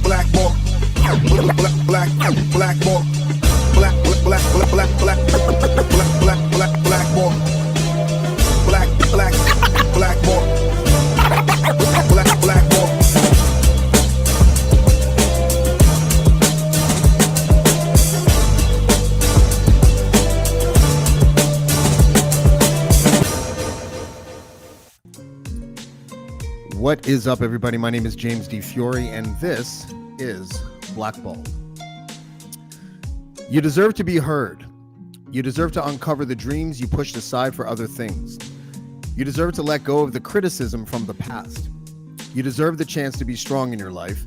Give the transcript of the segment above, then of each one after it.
Blackballed, blackballed, blackballed. What is up, everybody? My name is James D. Fiore, and this is Blackballed. You deserve to be heard. You deserve to uncover the dreams you pushed aside for other things. You deserve to let go of the criticism from the past. You deserve the chance to be strong in your life.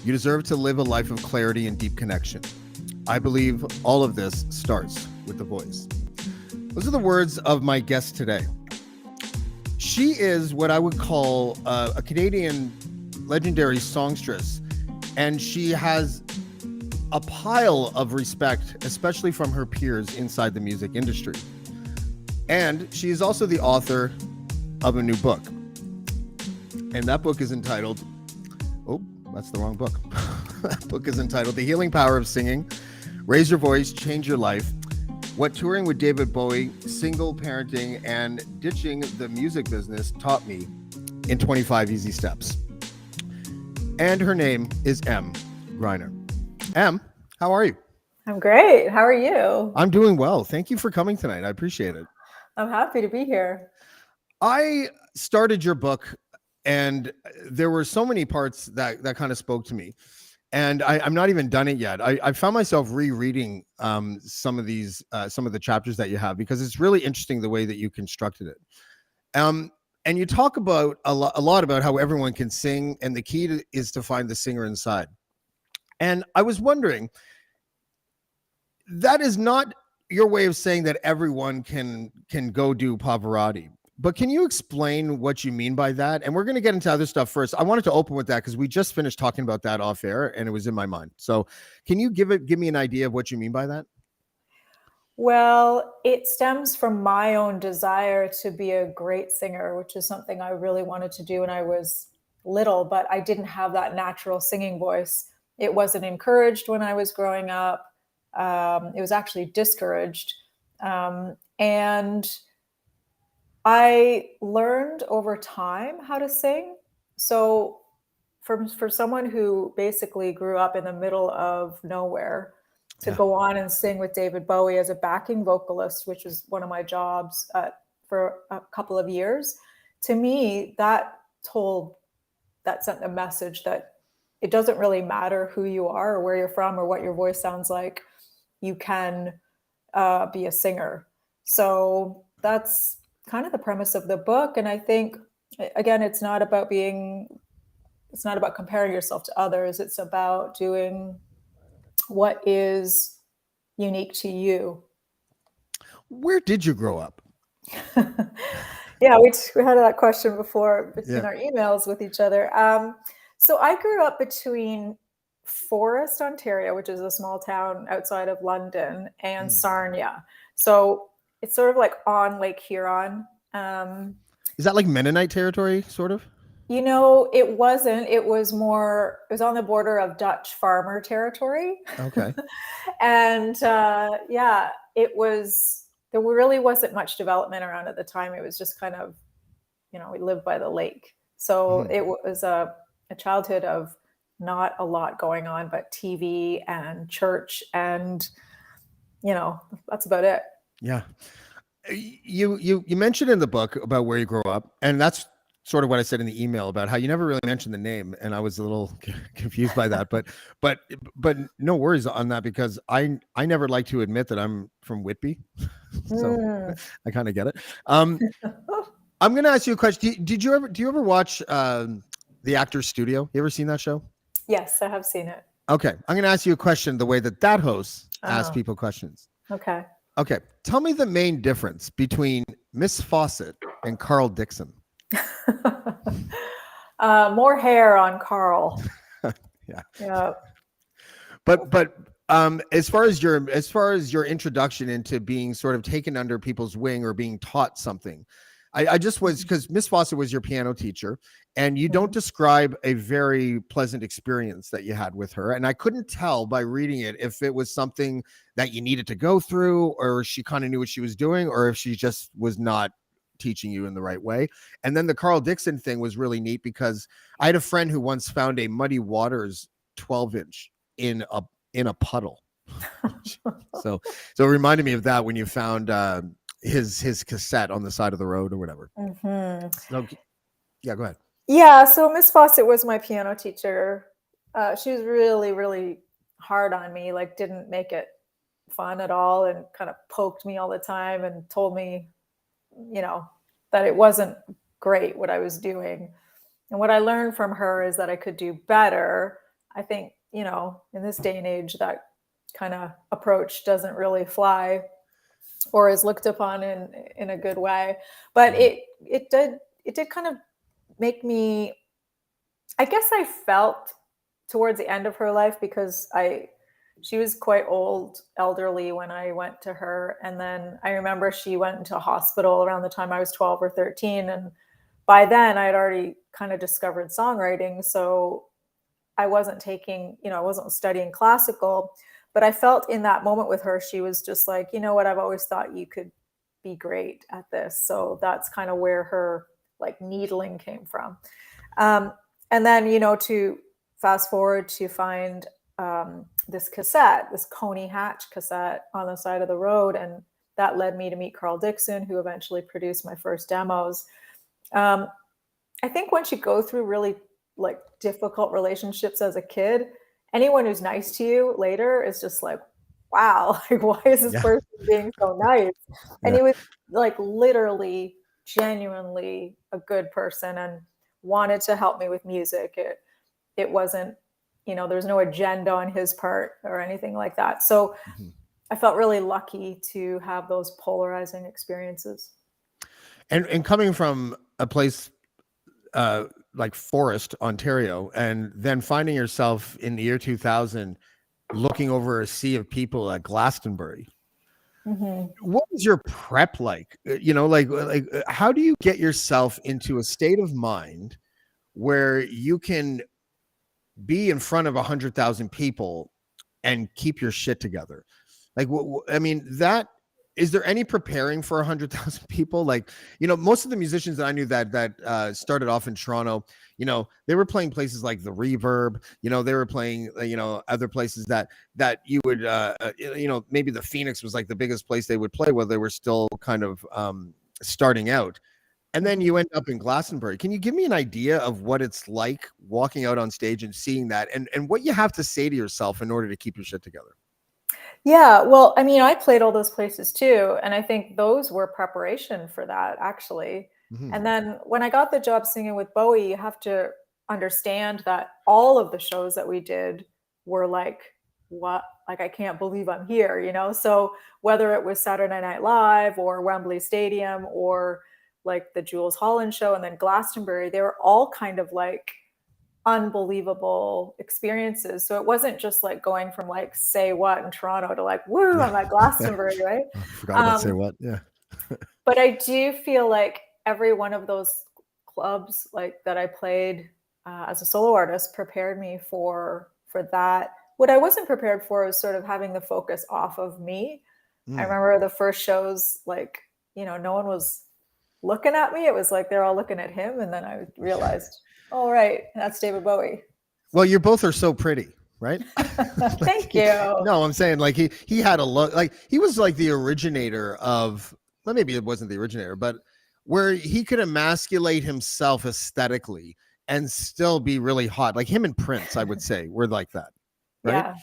You deserve to live a life of clarity and deep connection. I believe all of this starts with the voice. Those are the words of my guest today. She is what I would call a Canadian legendary songstress, and she has a pile of respect, especially from her peers inside the music industry. And she is also the author of a new book. And that book is entitled, oh, that's the wrong book. That book is entitled The Healing Power of Singing, Raise Your Voice, Change Your Life, What Touring with David Bowie, Single Parenting, and Ditching the Music Business Taught Me in 25 Easy Steps. And her name is Emm Gryner. Emm, how are you? I'm great. How are you? I'm doing well. Thank you for coming tonight. I appreciate it. I'm happy to be here. I started your book, and there were so many parts that kind of spoke to me. And I'm not even done it yet. I found myself rereading some of the chapters that you have, because it's really interesting the way that you constructed it. And you talk about a lot about how everyone can sing, and the key is to find the singer inside. And I was wondering, that is not your way of saying that everyone can go do Pavarotti. But can you explain what you mean by that? And we're going to get into other stuff first. I wanted to open with that because we just finished talking about that off air, and it was in my mind. So can you give me an idea of what you mean by that? Well, it stems from my own desire to be a great singer, which is something I really wanted to do when I was little, but I didn't have that natural singing voice. It wasn't encouraged when I was growing up. It was actually discouraged. And I learned over time how to sing. So for someone who basically grew up in the middle of nowhere, to go on and sing with David Bowie as a backing vocalist, which was one of my jobs for a couple of years, to me, that sent a message that it doesn't really matter who you are or where you're from or what your voice sounds like. You can be a singer. So that's kind of the premise of the book. And I think, again, it's not about comparing yourself to others. It's about doing what is unique to you. Where did you grow up? Yeah, we had that question before between our emails with each other. So I grew up between Forest, Ontario, which is a small town outside of London, and Sarnia. So it's sort of like on Lake Huron. Is that like Mennonite territory, sort of? You know, it wasn't. It was on the border of Dutch farmer territory. Okay. And it was, there really wasn't much development around at the time. It was just kind of, we lived by the lake. So it was a childhood of not a lot going on, but TV and church, and, that's about it. Yeah. You mentioned in the book about where you grew up, and that's sort of what I said in the email about how you never really mentioned the name, and I was a little confused by that. But no worries on that, because I never like to admit that I'm from Whitby, so I kind of get it. I'm going to ask you a question. Do you ever watch The Actors Studio? You ever seen that show? Yes, I have seen it. Okay, I'm going to ask you a question the way that host asks people questions. Okay. Okay, tell me the main difference between Miss Fawcett and Carl Dixon. More hair on Carl. Yeah. But as far as your introduction into being sort of taken under people's wing or being taught something, I just was, because Miss Fawcett was your piano teacher, and you don't Mhm. describe a very pleasant experience that you had with her. And I couldn't tell by reading it if it was something that you needed to go through, or she kind of knew what she was doing, or if she just was not teaching you in the right way. And then the Carl Dixon thing was really neat, because I had a friend who once found a Muddy Waters 12-inch in a puddle. So it reminded me of that when you found his cassette on the side of the road or whatever. Mhm. So yeah, go ahead. Yeah, so Miss Fawcett was my piano teacher. She was really, really hard on me, like didn't make it fun at all, and kind of poked me all the time and told me, you know, that it wasn't great what I was doing. And what I learned from her is that I could do better. I think, in this day and age, that kind of approach doesn't really fly or is looked upon in a good way. But Mhm. it did kind of make me, I guess I felt towards the end of her life, because she was quite old, elderly when I went to her. And then I remember she went into a hospital around the time I was 12 or 13. And by then I had already kind of discovered songwriting. So I wasn't studying classical, but I felt in that moment with her, she was just like, you know what, I've always thought you could be great at this. So that's kind of where her like needling came from. Um, and then, to fast forward to find this cassette, this Coney Hatch cassette on the side of the road. And that led me to meet Carl Dixon, who eventually produced my first demos. Um, I think once you go through really like difficult relationships as a kid, anyone who's nice to you later is just like, wow, like why is this Yeah. person being so nice? And Yeah. he was like literally, genuinely a good person and wanted to help me with music. It wasn't, there's no agenda on his part or anything like that. So Mhm. I felt really lucky to have those polarizing experiences. And coming from a place uh like Forest, Ontario, and then finding yourself in the year 2000 looking over a sea of people at Glastonbury. Mhm. What was your prep like? How do you get yourself into a state of mind where you can be in front of 100,000 people and keep your shit together? Like, I mean, that is there any preparing for 100,000 people? Like, most of the musicians that I knew that started off in Toronto, they were playing places like the Reverb. They were playing, other places that you would, maybe the Phoenix was like the biggest place they would play while they were still kind of starting out. And then you Mhm. end up in Glastonbury. Can you give me an idea of what it's like walking out on stage and seeing that, and what you have to say to yourself in order to keep your shit together? Yeah, well, I mean, I played all those places too, and I think those were preparation for that, actually. Mhm. And then when I got the job singing with Bowie, you have to understand that all of the shows that we did were like, what? Like, I can't believe I'm here, you know? So whether it was Saturday Night Live or Wembley Stadium or like the Jules Holland show and then Glastonbury, they were all kind of like unbelievable experiences. So it wasn't just like going from like Say What in Toronto to like, woo, Yeah. I'm at Glastonbury, right? I forgot about Say Um, What. Yeah. but I do feel like every one of those clubs like that I played as a solo artist prepared me for that. What I wasn't prepared for was sort of having the focus off of me. I Mm. remember the first shows, like, no one was looking at me. It was like they're all looking at him. And then I realized, oh, right, that's David Bowie. Well, you both are so pretty, right? Thank Like, you. no, I'm saying like he had a look, like he was like the originator of, well, maybe it wasn't the originator, but where he could emasculate himself aesthetically and still be really hot. Like him and Prince, I would say, were like that, right?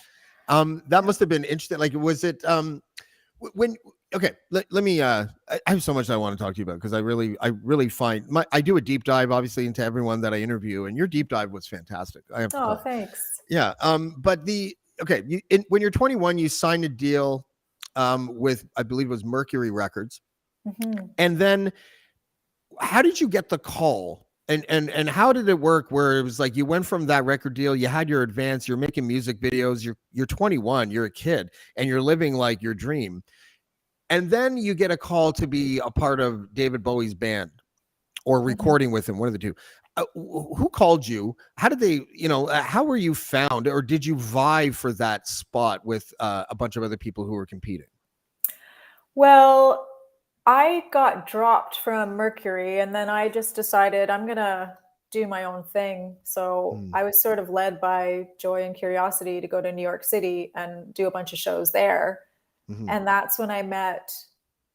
Yeah. That must have been interesting. Like, was it when okay, let me I have so much I want to talk to you about, because I really find I do a deep dive obviously into everyone that I interview, and your deep dive was fantastic, I have to Oh, tell you. thanks. Yeah. But when you're 21, you signed a deal with, I believe it was Mercury Records. Mhm. And then how did you get the call? And how did it work where it was like you went from that record deal, you had your advance, you're making music videos, you're 21, you're a kid, and you're living like your dream. And then you get a call to be a part of David Bowie's band. or recording with him, one of the two. Who called you? How did they, how were you found, or did you vie for that spot with a bunch of other people who were competing? Well, I got dropped from Mercury, and then I just decided I'm gonna do my own thing. So Mm, I was sort of led by joy and curiosity to go to New York City and do a bunch of shows there. mhm. And that's when I met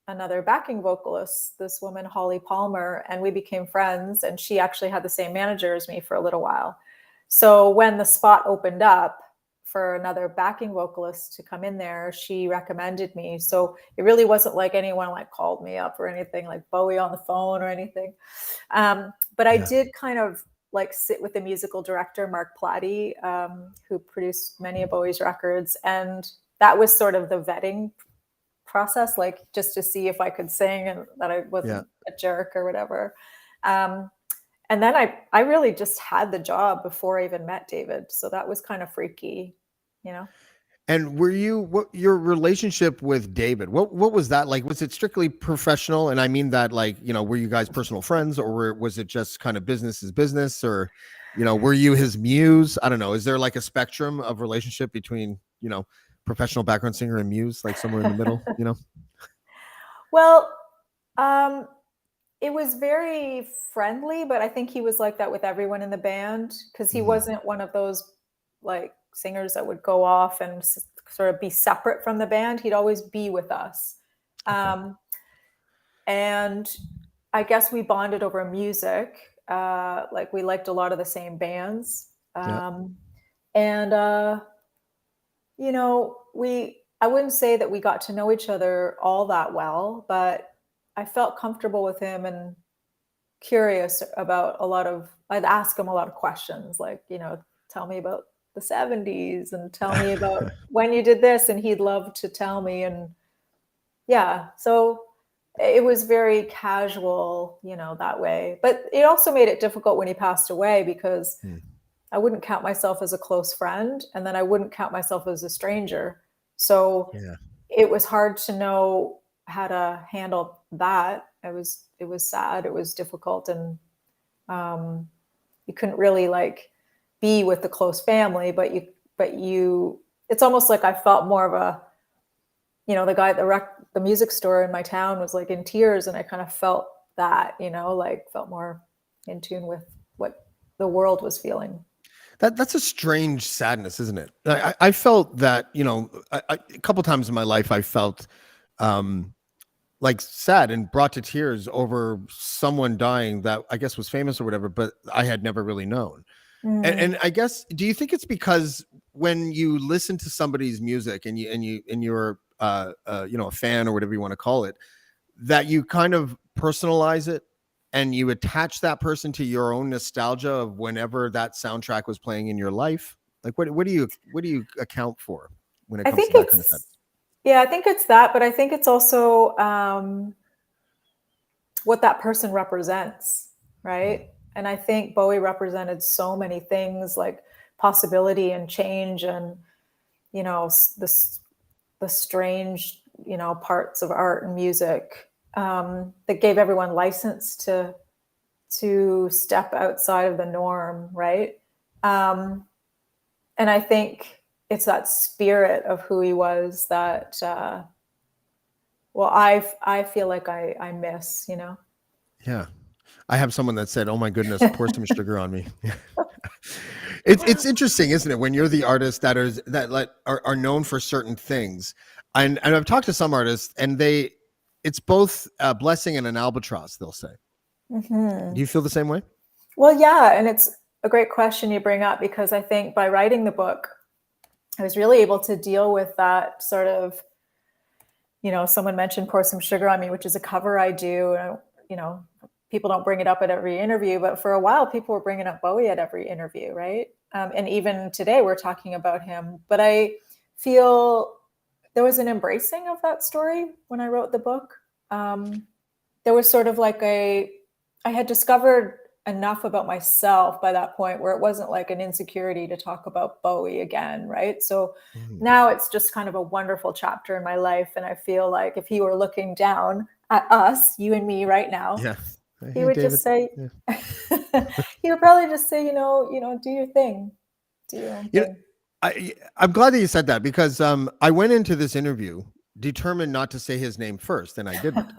another backing vocalist, this woman, Holly Palmer, and we became friends. And she actually had the same manager as me for a little while. So when the spot opened up for another backing vocalist to come in there, she recommended me. So it really wasn't like anyone like called me up or anything, like Bowie on the phone or anything. But I Yeah. did kind of like sit with the musical director, Mark Plati, who produced many of Bowie's records. And that was sort of the vetting process, like just to see if I could sing and that I Yeah. wasn't a jerk or whatever. Um, and then I really just had the job before I even met David. So that was kind of freaky, you know? And what your relationship with David? What was that like? Was it strictly professional? And I mean that, like, were you guys personal friends, or was it just kind of business is business, or were you his muse? I don't know. Is there like a spectrum of relationship between professional background singer and muse, like somewhere in the middle? Well, um, it was very friendly, but I think he was like that with everyone in the band because he Mhm. wasn't one of those like singers that would go off and sort of be separate from the band. He'd always be with us. Okay. Um, and I guess we bonded over music. Like we liked a lot of the same bands. Yeah. And I wouldn't say that we got to know each other all that well, but I felt comfortable with him and curious about I'd ask him a lot of questions, like, tell me about the 70s and tell me about when you did this. And he'd love to tell me. And yeah, so it was very casual, that way. But it also made it difficult when he passed away because Mm. I wouldn't count myself as a close friend, and then I wouldn't count myself as a stranger. So Yeah. it was hard to know how to handle that. It was sad, it was difficult, and you couldn't really like be with the close family, but you it's almost like I felt more of a, the guy at the music store in my town was like in tears, and I kind of felt that, like felt more in tune with what the world was feeling. That's a strange sadness, isn't it? I felt that, a couple times in my life, I felt um, like sad and brought to tears over someone dying that I guess was famous or whatever, but I had never really known. And Mm. I guess, do you think it's because when you listen to somebody's music and you're a fan or whatever you want to call it, that you kind of personalize it and you attach that person to your own nostalgia of whenever that soundtrack was playing in your life? Like what do you account for when it I comes think to that kind of stuff? it's Yeah, I think it's that, but I think it's also what that person represents, Mm. right? And I think Bowie represented so many things like possibility and change, and the strange parts of art and music, that gave everyone license to step outside of the norm, right? Um, and I think it's that spirit of who he was that well, I feel like I miss, Yeah. I have someone that said, "Oh my goodness, pour some sugar on me." It's interesting, isn't it, when you're the artist that are known for certain things, and I've talked to some artists, and it's both a blessing and an albatross. They'll say, "Do Hmm. you feel the same way?" Well, yeah, and it's a great question you bring up because I think by writing the book, I was really able to deal with that sort of, someone mentioned "Pour Some Sugar on Me," which is a cover I do. You know, people don't bring it up at every interview, but for a while, people were bringing up Bowie at every interview, right? And even today, we're talking about him. But I feel there was an embracing of that story when I wrote the book. Um, there was sort of like I had discovered enough about myself by that point where it wasn't like an insecurity to talk about Bowie again, right? So Mhm. now it's just kind of a wonderful chapter in my life. And I feel like if he were looking down at us, you and me right now, Yeah. Hey, He would David. just say, Yeah. he would probably just say, do your thing, do your own You know, thing. I'm glad that you said that because I went into this interview determined not to say his name first, and I didn't.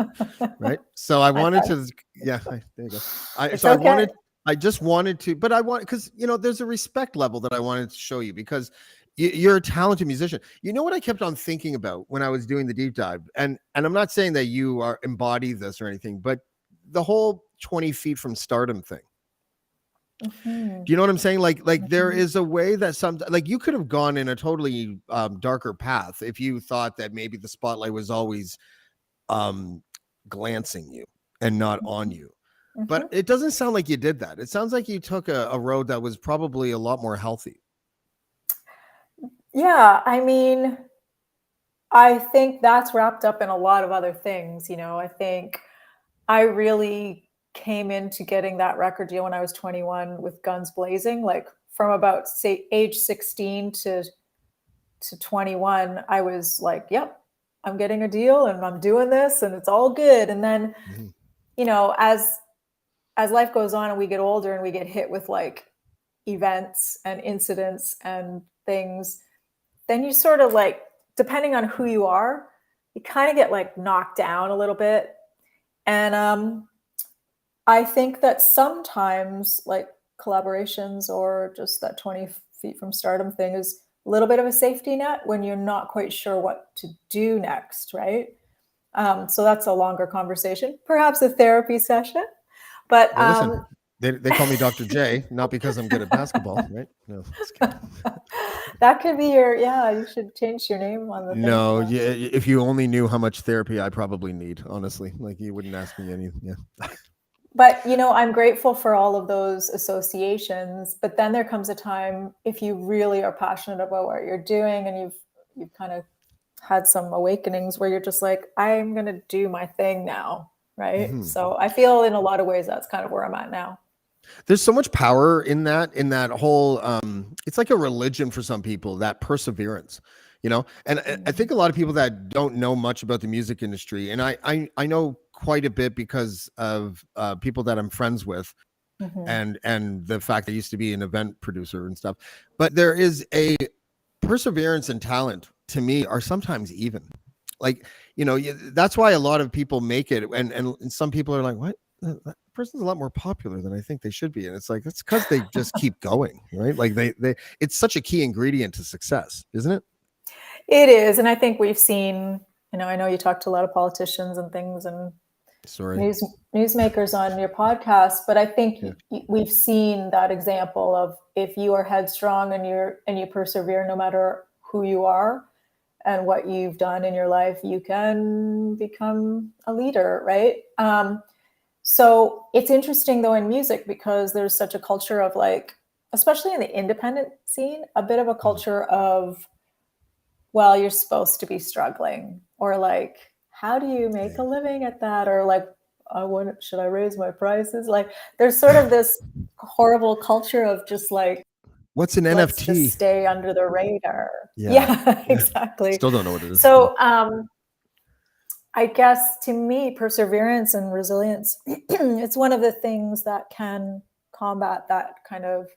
Right. So I High wanted five. to. Yeah. There you go. It's So I okay. wanted. I just wanted to, but I want because there's a respect level that I wanted to show you because you're a talented musician. You know what I kept on thinking about when I was doing the deep dive, and I'm not saying that you are embody this or anything, but the whole 20 feet from stardom thing. Mhm, Do you know what I'm saying? Like there mhm. is a way that like you could have gone in a totally darker path if you thought that maybe the spotlight was always um, glancing you and not on Mhm, you. But mhm. it doesn't sound like you did that. It sounds like you took a road that was probably a lot more healthy. Yeah, I mean, I think that's wrapped up in a lot of other things, I think I really came into getting that record deal when I was 21 with guns blazing, like, from about, say, age 16 to 21, I was like, "Yep, I'm getting a deal, and I'm doing this, and it's all good," and then, Mhm. as life goes on and we get older and we get hit with, like, events and incidents and things, then you sort of, like, depending on who you are, you kinda get, like, knocked down a little bit, and, I think that sometimes, like, collaborations or just that 20 feet from stardom thing is a little bit of a safety net when you're not quite sure what to do next, right? So that's a longer conversation, perhaps a therapy session. But Well, listen, they call me Dr. J, not because I'm good at basketball, right? No, just kidding. that could be your, yeah, you should change your name on the thing to No, that. yeah, if you only knew how much therapy I probably need, honestly, like you wouldn't ask me any. Yeah. But, I'm grateful for all of those associations, but then there comes a time if you really are passionate about what you're doing and you've kind of had some awakenings where you're just like, I'm going to do my thing now, right? Mhm. So I feel in a lot of ways that's kind of where I'm at now. There's so much power in that whole it's like a religion for some people, that perseverance, and I think Mhm. a lot of people that don't know much about the music industry, and I know quite a bit because of people that I'm friends with, Mhm. and the fact that I used to be an event producer and stuff, but there is a perseverance and talent to me are sometimes even, like, that's why a lot of people make it, and some people are like, what, that person's a lot more popular than I think they should be, and it's like that's because they just keep going, right? Like they it's such a key ingredient to success, isn't it? It is. And I think we've seen, I know you talk to a lot of politicians and things and Sorry. news newsmakers on your podcast, but I think Yeah. we've seen that example of if you are headstrong and you persevere no matter who you are and what you've done in your life, you can become a leader, right? So it's interesting though in music because there's such a culture of, like, especially in the independent scene, a bit of a Mhm. culture of, well, you're supposed to be struggling, or like, how do you make a living at that? Or like, should I raise my prices? Like, there's sort of this horrible culture of just like, What's an let's just NFT? stay under the radar. Yeah. Yeah, Yeah. exactly. Still don't know what it is. Yeah. So, I guess to me, perseverance and resilience, it's one of the things that can combat that kind of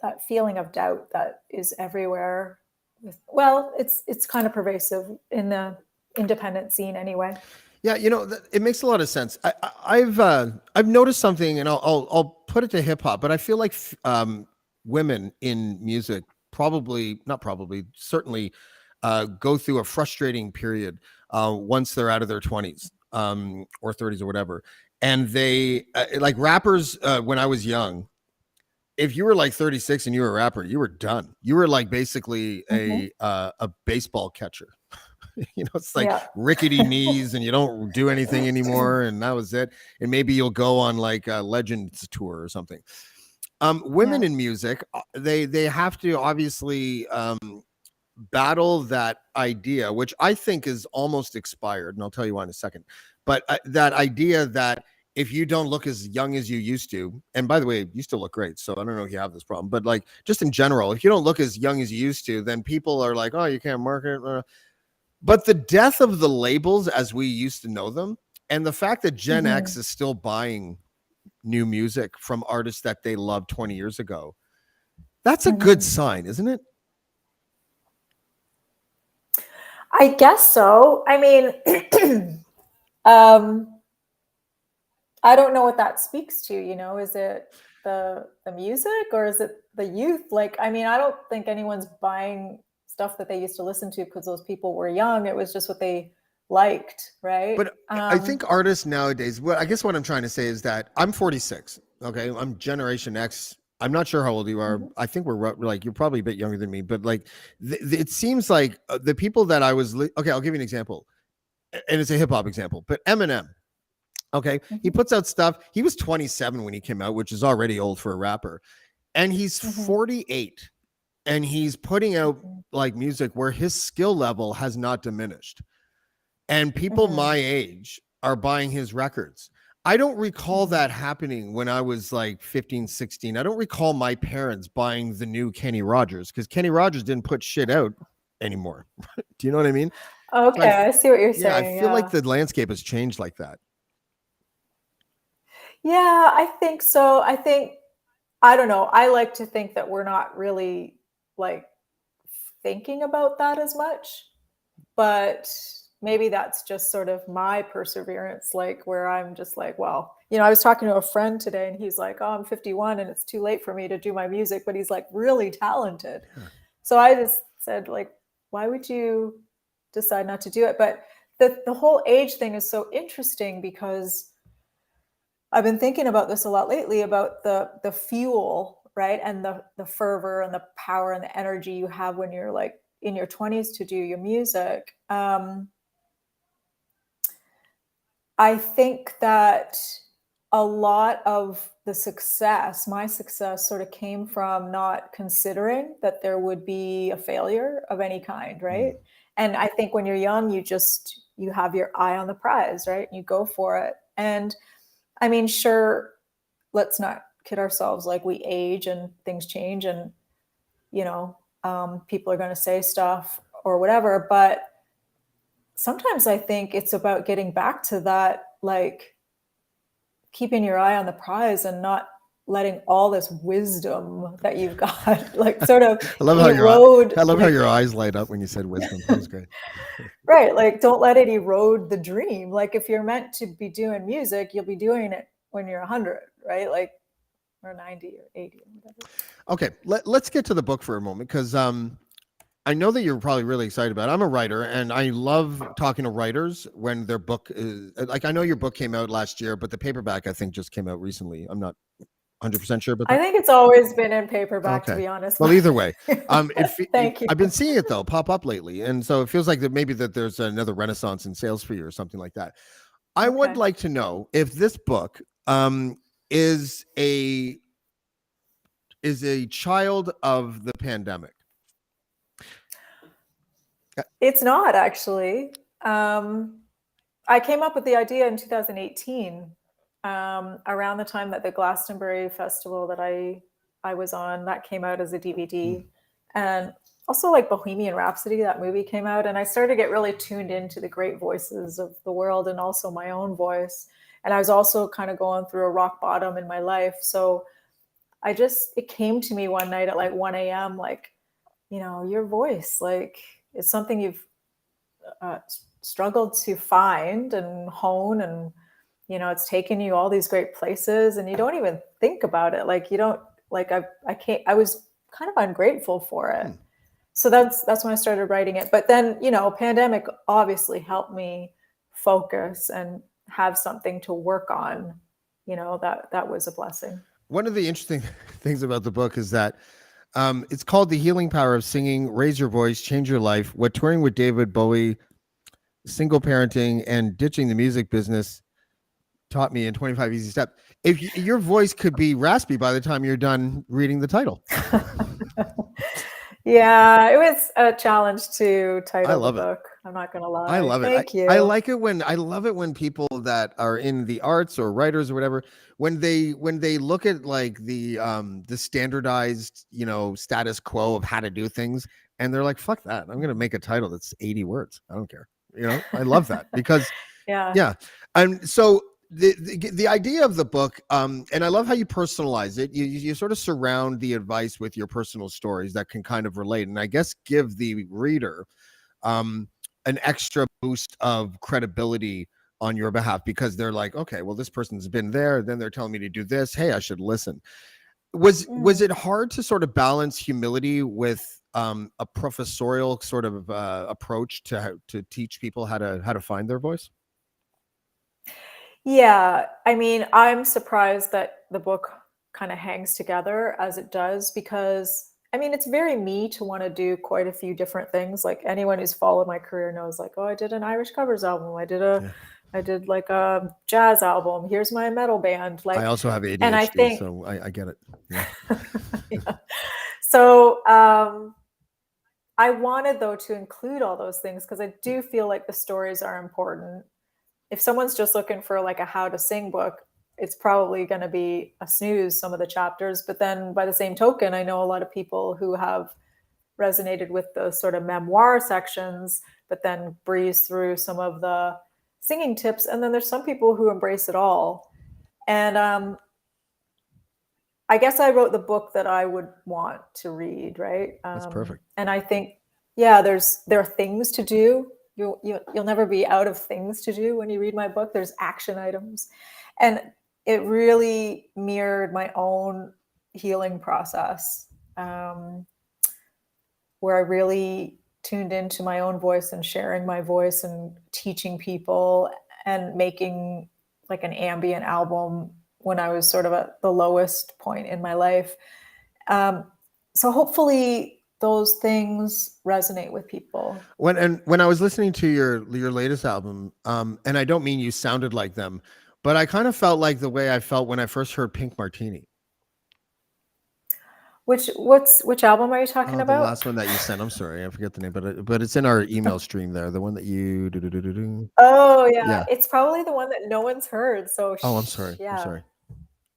that feeling of doubt that is everywhere. Well, it's kind of pervasive in the independent scene anyway. Yeah, it makes a lot of sense. I've noticed something, and I'll put it to hip hop, but I feel like women in music probably not probably certainly go through a frustrating period once they're out of their 20s or 30s or whatever, and they like rappers. When I was young, if you were like 36 and you were a rapper, you were done. You were like basically Mhm. a baseball catcher. It's like Yeah. rickety knees and you don't do anything anymore, and that was it. And maybe you'll go on like a Legends tour or something. Women Yeah. in music, they have to obviously battle that idea, which I think is almost expired, and I'll tell you why in a second. But that idea that if you don't look as young as you used to, and by the way, you still look great, so I don't know if you have this problem, but like just in general, if you don't look as young as you used to, then people are like, oh, you can't market. But the death of the labels as we used to know them And the fact that Gen Mhm. X is still buying new music from artists that they loved 20 years ago, that's a good Mhm. sign, isn't it? I guess so. I mean, um, I don't know what that speaks to, you know, is it the music or is it the youth? Like, I mean, I don't think anyone's buying stuff that they used to listen to because those people were young. It was just what they liked, right? But I think artists nowadays, well, I guess what I'm trying to say is that I'm 46. Okay. I'm Generation X. I'm not sure how old you are. Mhm. I think we're like, you're probably a bit younger than me, but like, it seems like the people that I was, okay, I'll give you an example, and it's a hip hop example, but Eminem, okay, he Mhm. puts out stuff. He was 27 when he came out, which is already old for a rapper, and he's Mhm. 48, and he's putting out Mhm. like music where his skill level has not diminished. And people Mhm. my age are buying his records. I don't recall Mhm. that happening when I was like 15, 16. I don't recall my parents buying the new Kenny Rogers because Kenny Rogers didn't put shit out anymore. Do you know what I mean? So Okay, I see what you're yeah, I saying. feel like Yeah. the landscape has changed like that. Yeah, I think so. I think I don't know. I like to think that we're not really like thinking about that as much, but maybe that's just sort of my perseverance, like where I'm just like, well, you know, I was talking to a friend today and he's like, oh, I'm 51 and it's too late for me to do my music, but he's like really talented. Yeah. So I just said, like, why would you decide not to do it? But the whole age thing is so interesting because I've been thinking about this a lot lately about the fuel, right? And the fervor and the power and the energy you have when you're like in your 20s to do your music. I think that a lot of the success, my success, sort of came from not considering that there would be a failure of any kind, Mm. right? And I think when you're young, you have your eye on the prize, right? You go for it. And I mean, sure, let's not kid ourselves, like we age and things change and you know people are going to say stuff or whatever, but sometimes I think it's about getting back to that, like keeping your eye on the prize and not letting all this wisdom that you've got like sort of I love how erode I love how like your eyes light up when you said wisdom. That was great. right, like don't let it erode the dream. Like if you're meant to be doing music, you'll be doing it when you're 100, right? Like or 90 or 80 or whatever. Okay, let's get to the book for a moment because I know that you're probably really excited about it. I'm a writer and I love talking to writers when their book is like, I know your book came out last year, but the paperback I think just came out recently. I'm not 100% sure about I that. think it's always been in paperback, to Okay. be honest. Well, either way, Thank you. I've been seeing it though pop up lately, and so it feels like that maybe that there's another renaissance in sales for you or something like that. I would Okay. like to know if this book is a child of the pandemic. It's not actually. I came up with the idea in 2018, around the time that the Glastonbury Festival that I was on that came out as a Mm. DVD, and also like Bohemian Rhapsody, that movie came out, and I started to get really tuned into the great voices of the world and also my own voice. And I was also kind of going through a rock bottom in my life, so it came to me one night at like 1 a.m. like, you know, your voice, like it's something you've uh, struggled to find and hone, and you know it's taken you all these great places and you don't even think about it, like you don't like I can't, I was kind of ungrateful for it. Hmm. So that's when I started writing it, but then you know pandemic obviously helped me focus and have something to work on. You know, that was a blessing. One of the interesting things about the book is that it's called The Healing Power of Singing, Raise Your Voice, Change Your Life, What Touring with David Bowie, Single Parenting, and Ditching the Music Business Taught Me in 25 Easy Steps. If your voice could be raspy by the time you're done reading the title. Yeah, it was a challenge to I title the love it. book. I'm not going to I lie. love it. Thank I you. like it when I love it when people that are in the arts or writers or whatever, when they look at like the standardized, you know, status quo of how to do things, and they're like, fuck that. I'm gonna make a title that's 80 words. I don't care. You know, I love that because Yeah. Yeah. And so the idea of the book, and I love how you personalize it. You sort of surround the advice with your personal stories that can kind of relate, and I guess give the reader um, an extra boost of credibility on your behalf, because they're like, okay, well, this person's been there, then they're telling me to do this. Hey, I should listen. Was it hard to sort of balance humility with a professorial sort of approach to teach people how to find their voice? Yeah, I mean, I'm surprised that the book kind of hangs together as it does because I mean, it's very me to want to do quite a few different things. Like anyone who's followed my career knows like, oh, I did an Irish covers album. Yeah. I did like a jazz album. Here's my metal band. I Like, also have and I ADHD, think so I get it. Yeah. yeah. So, I wanted though to include all those things because I do feel like the stories are important. If someone's just looking for like a how to sing book, it's probably going to be a snooze some of the chapters. But then by the same token, I know a lot of people who have resonated with the sort of memoir sections, but then breeze through some of the singing tips. And then there's some people who embrace it all. And I guess I wrote the book that I would want to read, right? That's perfect. And I think, yeah, there are things to do. You'll never be out of things to do when you read my book. There's action items, and it really mirrored my own healing process, where I really tuned into my own voice and sharing my voice and teaching people and making like an ambient album when I was sort of at the lowest point in my life. Um, so hopefully those things resonate with people. When I was listening to your latest album, and I don't mean you sounded like them, but I kind of felt like the way I felt when I first heard Pink Martini. Which album are you talking Oh, the about? last one that you sent. I'm sorry, I forget the name, but it's in our email stream there. The one that you do. Oh yeah, Yeah. it's probably the one that no one's heard. So Oh, I'm sorry. I'm yeah, sorry.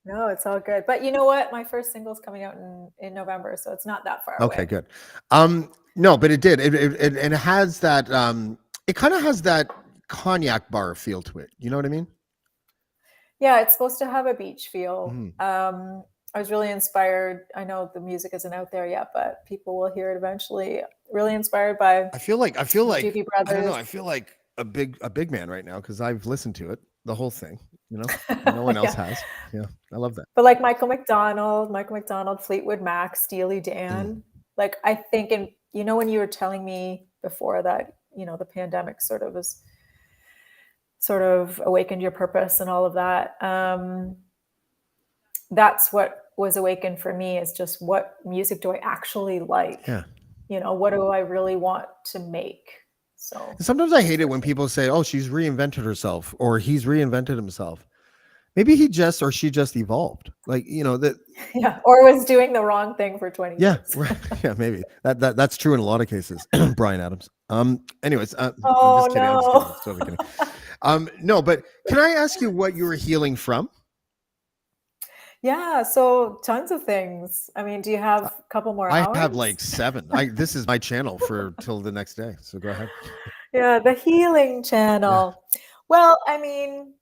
no, it's all good. But you know what? My first single's coming out in November, so it's not that far Okay, away. good. No, but it did. It has that. It kind of has that cognac bar feel to it. You know what I mean? Yeah, it's supposed to have a beach feel. Mhm. I was really inspired. I know the music isn't out there yet, but people will hear it eventually. Really inspired by I feel like the Doobie I don't know. Brothers. I feel like a big man right now because I've listened to it, the whole thing. No one else Yeah. has. Yeah, I love that. But like Michael McDonald, Fleetwood Mac, Steely Mm. Dan. Like I think, and you know, when you were telling me before that, you know, the pandemic sort of awakened your purpose and all of that. That's what was awakened for me is just what music do I actually like? Yeah. You know, what do I really want to make? So And sometimes I that's hate it for when sure. people say, "Oh, she's reinvented herself," or "He's reinvented himself." Maybe he just or she just evolved. Like that. Yeah. Or was doing the wrong thing for 20 Yeah, years. right. Yeah, maybe that's true in a lot of cases. Brian Adams. Anyways, I'm Oh just kidding. I'm just kidding. no. I'm totally kidding. No, but can I ask you what you were healing from? Yeah, so tons of things. I mean, do you have Uh, a couple more I have hours? like seven. This is my channel for till the next day. So go ahead. Yeah, the healing Yeah. channel. Well, I mean,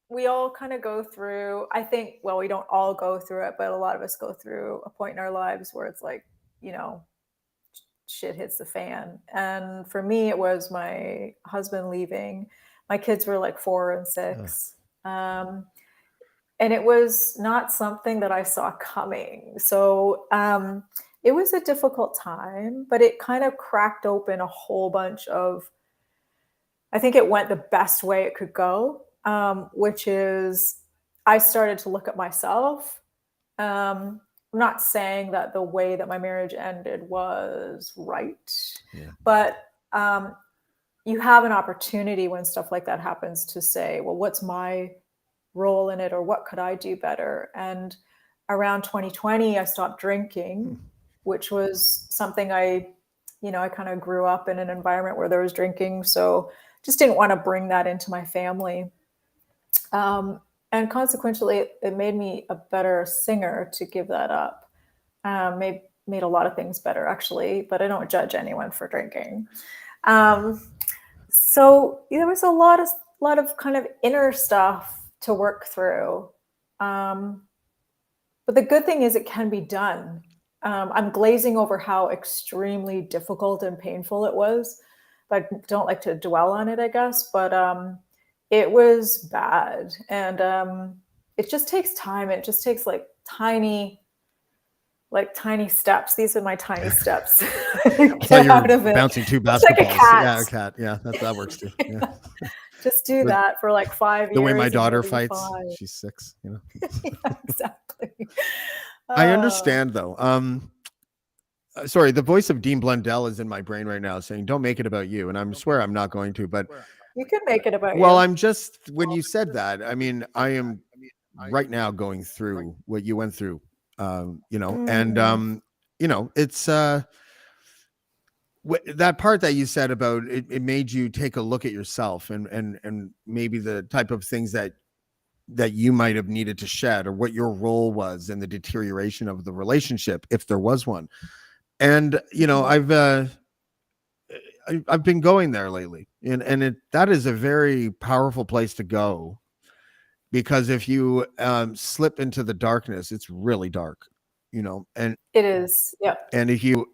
we all kind of go through, I think, well, we don't all go through it, but a lot of us go through a point in our lives where it's like, you know, shit hits the fan. And for me, it was my husband leaving. My kids were like 4 and 6. Um, and it was not something that I saw coming. So it was a difficult time, but it kind of cracked open a whole bunch of, I think it went the best way it could go, which is I started to look at myself. I'm not saying that the way that my marriage ended was right, Yeah. but you have an opportunity when stuff like that happens to say, well, what's my role in it or what could I do better? And around 2020, I stopped Hmm. drinking, which was something I kind of grew up in an environment where there was drinking. So just didn't want to bring that into my family. And consequently, it made me a better singer to give that up. Made a lot of things better, actually, but I don't judge anyone for drinking. Um, So there was a lot of kind of inner stuff to work through. Um, but the good thing is it can be done. I'm glazing over how extremely difficult and painful it was. But I don't like to dwell on it, I guess. But it was bad. And it just takes time. It just takes tiny steps. These are my tiny steps. Get out of it. Bouncing two It's basketballs. like a cat. Yeah, a cat. Yeah, that works too. Yeah. Just do that for like 5 years. The way my and daughter you'll be fights, fine. she's 6. Yeah, exactly. I understand though. Sorry, the voice of Dean Blundell is in my brain right now saying, "Don't make it about you," and I swear I'm not going to. But You can make it about well, you. I'm just when you said that. I mean, I am right now going through what you went through. And it's that part that you said about it made you take a look at yourself and maybe the type of things that you might have needed to shed, or what your role was in the deterioration of the relationship, if there was one. And I've been going there lately, and that is a very powerful place to go, because if you slip into the darkness, it's really dark, and It is. Yeah. and if you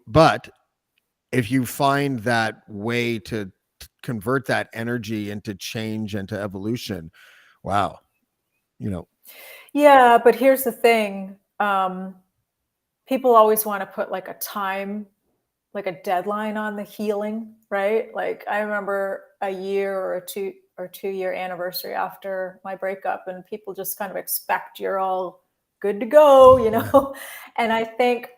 find that way to convert that energy into change and to evolution, wow, Yeah, but here's the thing. People always want to put like a time, like a deadline on the healing, right? Like I remember a year or a 2 year anniversary after my breakup, and people just kind of expect you're all good to go, And I think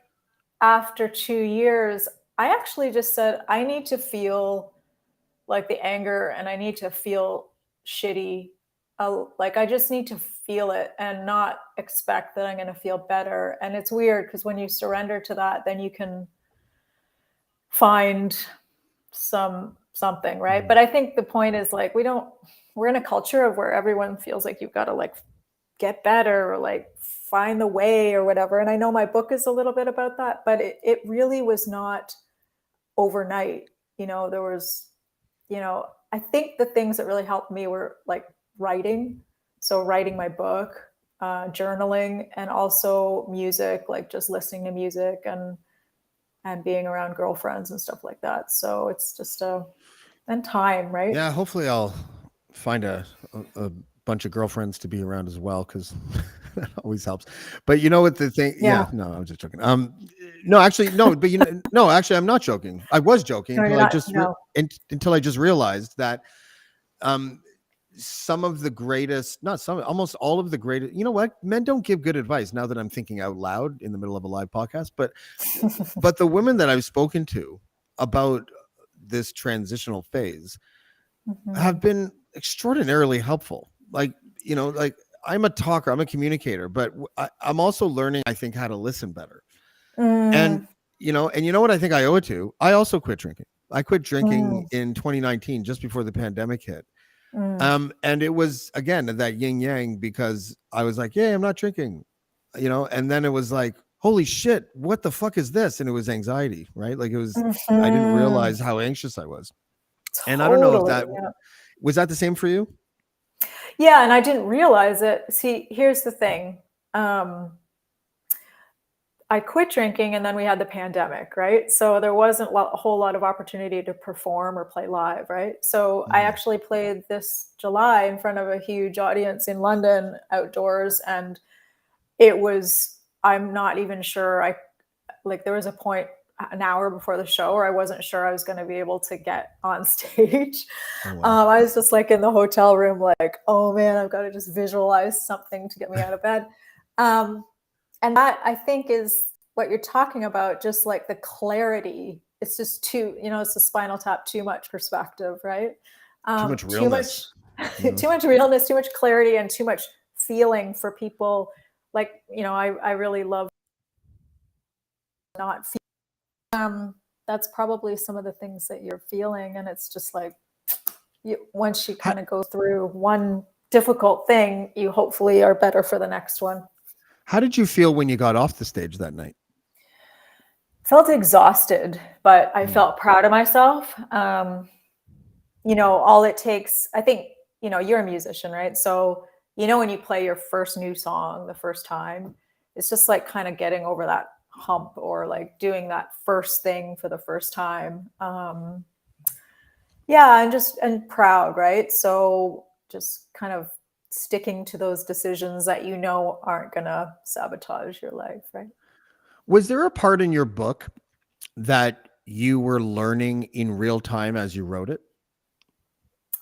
after 2 years, I actually just said, I need to feel like the anger and I need to feel shitty. Like I just need to feel it and not expect that I'm going to feel better. And it's weird because when you surrender to that, then you can find something, right? But I think the point is like we're in a culture of where everyone feels like you've got to like get better or like find the way or whatever. And I know my book is a little bit about that, but it really was not overnight. There was, I think the things that really helped me were like writing. So writing my book, journaling, and also music, like just listening to music and being around girlfriends and stuff like that. So it's just and time, right? yeah. Hopefully, I'll find a bunch of girlfriends to be around as well, because that always helps. But you know what the thing? Yeah, no, I'm just joking. No, actually, no. But no, actually, I'm not joking. I was joking No, until I just realized that some of the greatest, not some, almost all of the greatest. You know what? Men don't give good advice. Now that I'm thinking out loud in the middle of a live podcast, but the women that I've spoken to about this transitional phase have been extraordinarily helpful. Like, like I'm a talker, I'm a communicator, but I'm also learning, I think, how to listen better. And you know what I think I owe it to? I also quit drinking. I quit drinking in 2019, just before the pandemic hit. And it was, again, that yin yang, because I was like, yeah, I'm not drinking, and then it was like, holy shit, what the fuck is this? And it was anxiety, right? Like it was, I didn't realize how anxious I was. Totally, and I don't know if that was that the same for you? Yeah, and I didn't realize it. See, here's the thing. I quit drinking and then we had the pandemic, right? So there wasn't a whole lot of opportunity to perform or play live, right? So I actually played this July in front of a huge audience in London outdoors, and I'm not even sure there was a point an hour before the show where I wasn't sure I was going to be able to get on stage. Oh, wow. I was just like in the hotel room, like, oh man, I've got to just visualize something to get me out of bed. And that, I think, is what you're talking about, just like the clarity. It's just it's the Spinal Tap, too much perspective, right? Too much realness. Too much realness, too much clarity, and too much feeling for people. Like, I really love not feeling. That's probably some of the things that you're feeling. And it's just like, once you kind of go through one difficult thing, you hopefully are better for the next one. How did you feel when you got off the stage that night? Felt exhausted, but I felt proud of myself. all it takes, I think, you're a musician, right? So, when you play your first new song the first time, it's just like kind of getting over that hump, or like doing that first thing for the first time. Yeah, and proud, right? So just kind of sticking to those decisions that aren't gonna sabotage your life, right? Was there a part in your book that you were learning in real time as you wrote it?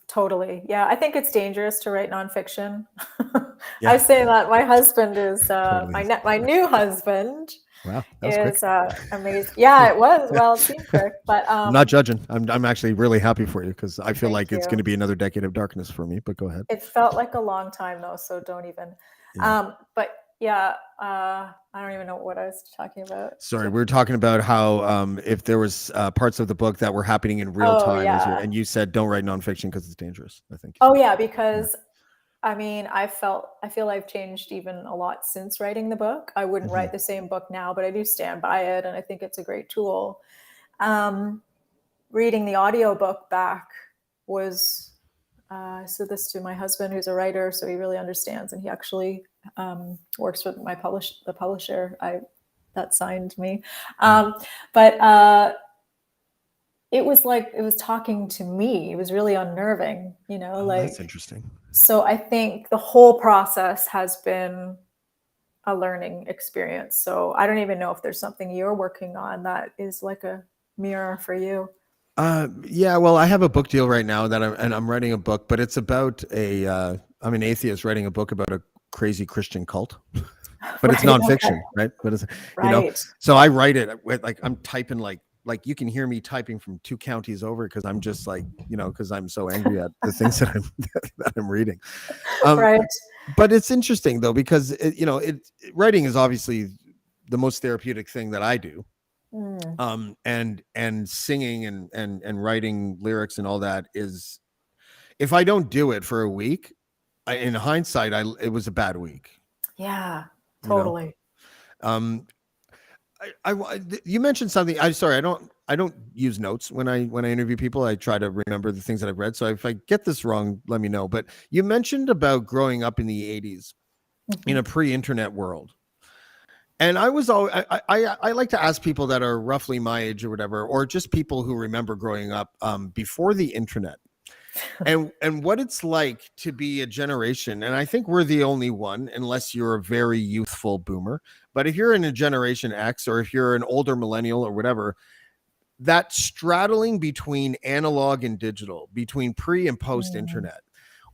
Totally. Yeah, I think it's dangerous to write nonfiction. I Yeah, say that my husband is totally. my new husband Wow, that was quick. is amazing. Yeah, it was. Well, it seemed quick, but I'm not judging. I'm actually really happy for you because I feel thank like it's going you. to be another decade of darkness for me. But go ahead. It felt like a long time though, so don't even. Yeah. But yeah, I don't even know what I was talking about. Sorry, we were talking about how if there was parts of the book that were happening in real Oh time, yeah. and you said don't write nonfiction because it's dangerous. I think you Oh said. yeah, Yeah. because I mean, I feel I've changed even a lot since writing the book. I wouldn't Mhm. write the same book now, but I do stand by it, and I think it's a great tool. Um, Reading the audiobook back was, I said this to my husband, who's a writer, so he really understands, and he actually works with the publisher that signed me. Mm. But it was like it was talking to me. It was really unnerving, Oh, that's like. interesting. So I think the whole process has been a learning experience. So I don't even know if there's something you're working on that is like a mirror for you. Yeah, well, I have a book deal right now I'm writing a book, but it's about I'm an atheist writing a book about a crazy Christian cult, but it's Right. Okay. nonfiction, right? But it's, you know, Right. so I write it with like, I'm typing like you can hear me typing from two counties over because I'm just like, because I'm so angry at the things that I'm that I'm reading. Um, Right. but it's interesting though, because writing is obviously the most therapeutic thing that I do. Mm. And singing and writing lyrics and all that is, if I don't do it for a week, in hindsight, it was a bad week, Yeah, you know. totally. um you mentioned something. I'm sorry, I don't use notes when I interview people. I try to remember the things that I've read, so if I get this wrong, let me know. But you mentioned about growing up in the 80s in Mhm. a pre-internet world. And I was all I like to ask people that are roughly my age or whatever, or just people who remember growing up before the internet, and what it's like to be a generation. And I think we're the only one, unless you're a very youthful boomer. But if you're in a Generation X, or if you're an older millennial or whatever, that straddling between analog and digital, between pre and post Mm. internet,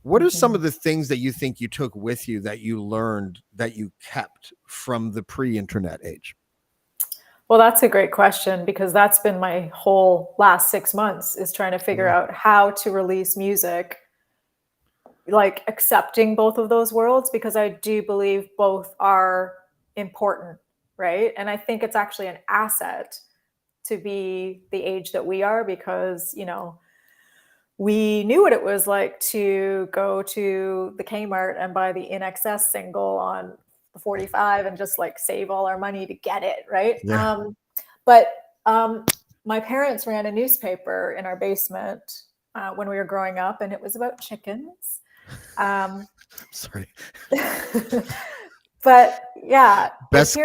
what are some Mhm. of the things that you think you took with you, that you learned, that you kept from the pre-internet age? Well, that's a great question because that's been my whole last 6 months, is trying to figure Yeah. out how to release music, like accepting both of those worlds, because I do believe both are important, right? And I think it's actually an asset to be the age that we are, because, we knew what it was like to go to the Kmart and buy the In Excess single on the 45 and just like save all our money to get it, right? Yeah. But my parents ran a newspaper in our basement when we were growing up, and it was about chickens. Um, Sorry. but yeah, and Best,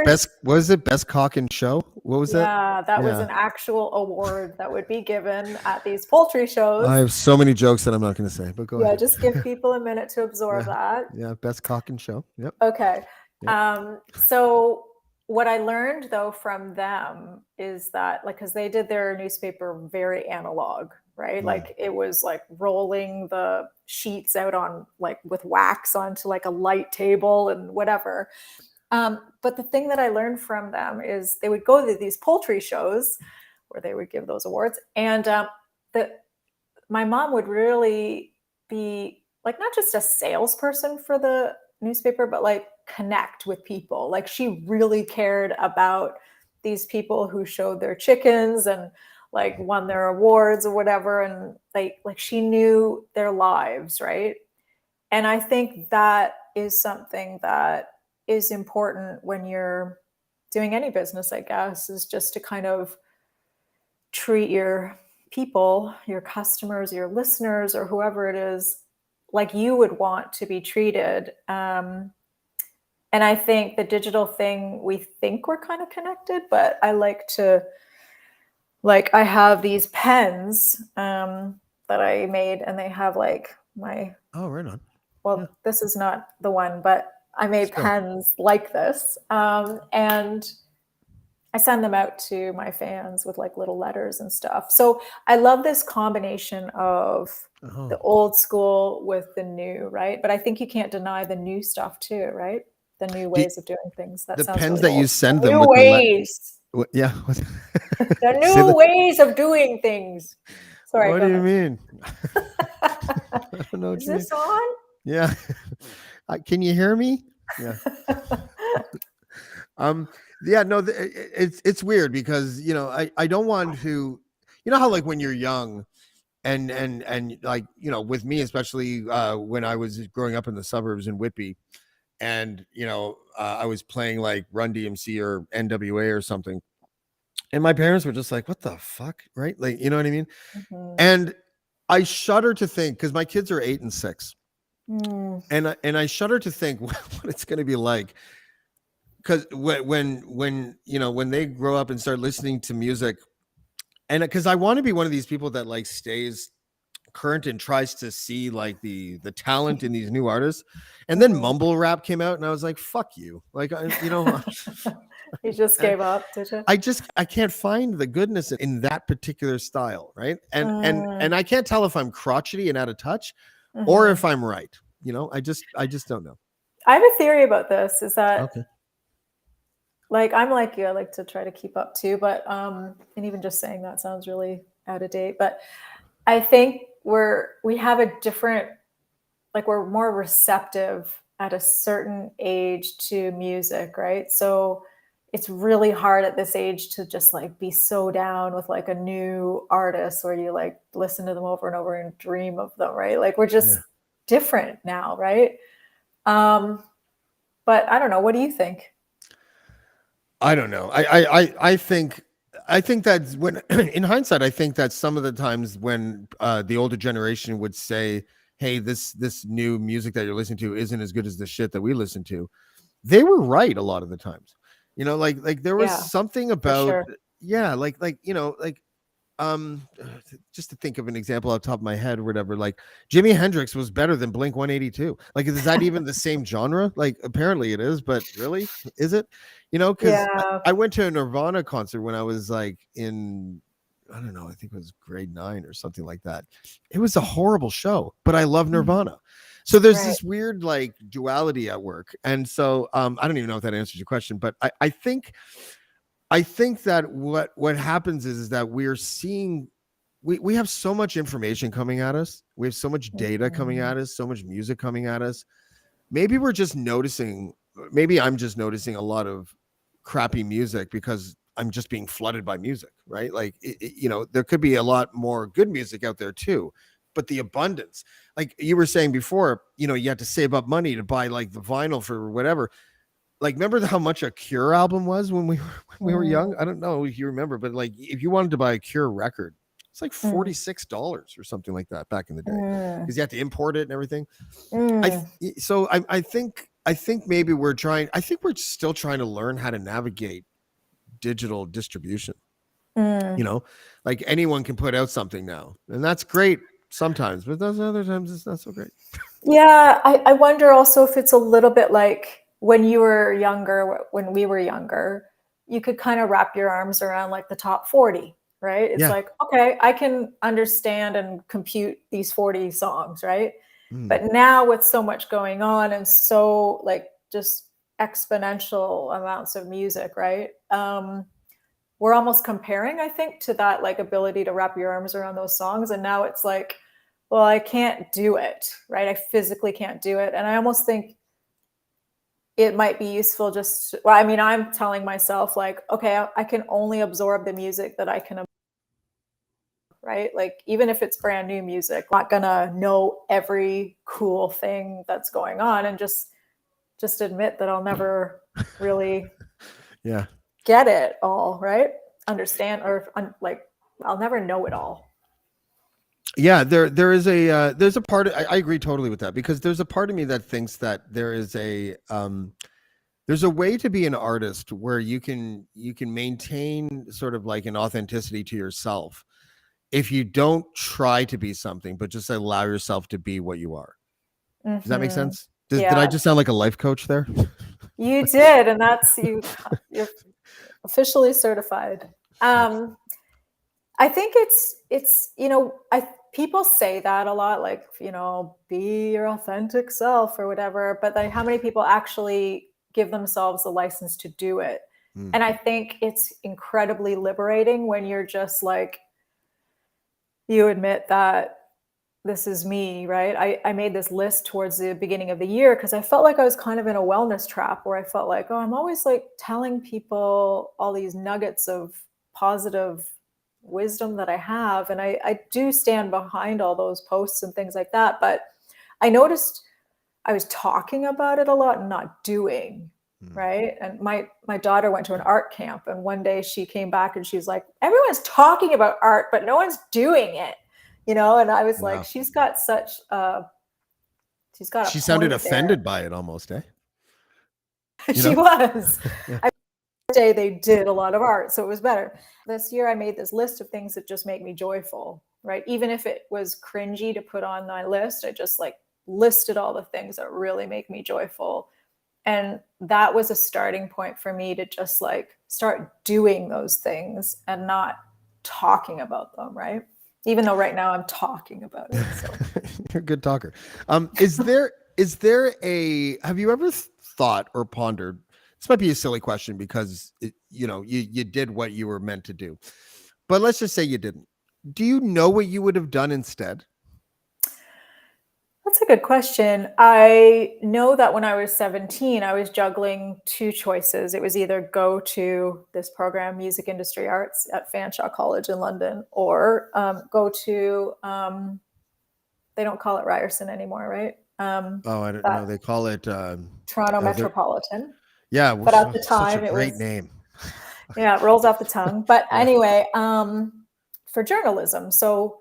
what was it? Best cock and show? What was that? yeah, that was Yeah. an actual award that would be given at these poultry I shows. have so many jokes that I'm not going to say, but go Yeah, ahead. just give people a minute to absorb Yeah. that. Yeah. Best cock and show. Yep. Okay. Yep. So what I learned though from them is that, like, because they did their newspaper very analog, right? Mm. Like it was like rolling the sheets out on like with wax onto like a light table and whatever. But the thing that I learned from them is they would go to these poultry shows where they would give those awards, and the my mom would really be like not just a salesperson for the newspaper, but like connect with people. Like she really cared about these people who showed their chickens and like won their awards or whatever. And like she knew their lives, right? And I think that is something that is important when you're doing any business, I guess, is just to kind of treat your people, your customers, your listeners, or whoever it is, like you would want to be treated. And I think the digital thing, we think we're kind of connected, but I like to, like, I have these pens that I made, and they have like my, Oh, right on. well, Yeah. this is not the one, but I made Still. pens like this. And I send them out to my fans with like little letters and stuff. So I love this combination of the old school with the new, right? But I think you can't deny the new stuff too, right? The new ways of doing things. That The sounds pens really that you old. send The them new with ways. yeah. The Say new that- ways of doing things. Sorry, What go do you ahead. mean? I don't know what Is you mean. this on? Yeah. Can you hear me? Yeah. Yeah, no, it's weird because, you know, I don't want to, you know how like when you're young and like, you know, with me, especially when I was growing up in the suburbs in Whitby, and, you know, I was playing like Run DMC or NWA or something. And my parents were just like, what the fuck? Right. Like, you know what I mean? Mhm. And I shudder to think, because my kids are 8 and 6. Mm. And I shudder to think what it's going to be like, because when you know, when they grow up and start listening to music, and because I want to be one of these people that like stays current and tries to see like the talent in these new artists. And then Mhm. mumble rap came out, and I was like, fuck you, like, you know. You just gave up, did you? I can't find the goodness in that particular style, right? And I can't tell if I'm crotchety and out of touch, or Mhm. if I'm right. You know, I just don't know. I have a theory about this, is that Okay. like I'm like you, I like to try to keep up too, but and even just saying that sounds really out of date. But I think we have a different, like we're more receptive at a certain age to music, right? So it's really hard at this age to just like be so down with like a new artist where you like listen to them over and over and dream of them, right? Like we're just different now, right? But I don't know. What do you think? I don't know. I think that's when in hindsight, I think that some of the times when the older generation would say, hey, this new music that you're listening to isn't as good as the shit that we listen to, they were right a lot of the times. You know, like there was Yeah, something for about, sure. yeah, like you know, like just to think of an example off the top of my head or whatever, like Jimi Hendrix was better than Blink 182. Like, is that even the same genre? Like, apparently it is, but really, is it? You know, because Yeah. I went to a Nirvana concert when I was like in, I don't know, I think it was grade 9 or something like that. It was a horrible show, but I love Nirvana. So there's Right. this weird like duality at work. And so I don't even know if that answers your question, but I think that what happens is that we're seeing, we have so much information coming at us. We have so much data coming Mhm. at us, so much music coming at us. Maybe we're just noticing, maybe I'm just noticing a lot of crappy music because I'm just being flooded by music, right? Like, you know, there could be a lot more good music out there too, but the abundance, like you were saying before, you know, you had to save up money to buy like the vinyl for whatever. Like, remember how much a Cure album was when we were young? I don't know if you remember, but like if you wanted to buy a Cure record, it's like Mm. $46 or something like that back in the day, Mm. because you had to import it and everything. Mm. I think maybe I think we're still trying to learn how to navigate digital distribution. Mm. You know, like anyone can put out something now, and that's great sometimes, but those other times it's not so great. Yeah, I wonder also if it's a little bit like when you were younger, when we were younger, you could kind of wrap your arms around like the top 40, right? It's Yeah. like, okay, I can understand and compute these 40 songs, right? Mm. But now with so much going on and so like just exponential amounts of music, right? We're almost comparing, I think, to that like ability to wrap your arms around those songs. And now it's like, well, I can't do it, right? I physically can't do it. And I almost think it might be useful just, well, I mean, I'm telling myself like, okay, I can only absorb the music that I can, right? Like, even if it's brand new music, I'm not gonna know every cool thing that's going on, and just admit that I'll never really Yeah. get it all, right? Understand, or like I'll never know it all. Yeah, there's a part. I agree totally with that, because there's a part of me that thinks that there's a way to be an artist where you can maintain sort of like an authenticity to yourself if you don't try to be something, but just allow yourself to be what you are. Does that make Hmm. sense? Did I Yeah, just sound like a life coach there? you did, and that's you. You're officially certified. Um, I think it's I people say that a lot, like be your authentic self or whatever, but then how many people actually give themselves the license to do it? Mm, And I think it's incredibly liberating when you're just like you admit that this is me, right? I made this list towards the beginning of the year because I felt like I was kind of in a wellness trap where I felt like, oh, I'm always like telling people all these nuggets of positive wisdom that I have. And I do stand behind all those posts and things like that. But I noticed I was talking about it a lot and not doing. mm. Right. And my daughter went to an art camp, and one day she came back and she's like, everyone's talking about art, but no one's doing it. And I was like, Wow. she's got a She sounded point there. offended by it almost, eh? You She know? was. Yeah. I say they did a lot of art, so it was better. This year I made this list of things that just make me joyful, right? Even if it was cringy to put on my list, I just like listed all the things that really make me joyful. And that was a starting point for me to just like start doing those things and not talking about them, right? Even though right now I'm talking about it. So You're a good talker. Is there a have you ever thought or pondered? This might be a silly question because you did what you were meant to do. But let's just say you didn't. Do you know what you would have done instead? that's a good question. I know that when I was 17, I was juggling two choices. It was either go to this program, Music Industry Arts at Fanshawe College in London, or go to, they don't call it Ryerson anymore, right? Oh, I don't That know. They call it Toronto oh, they're Metropolitan. yeah, But at the such a time, it great was, name. yeah, it rolls off the tongue. But Yeah. anyway, for journalism. So,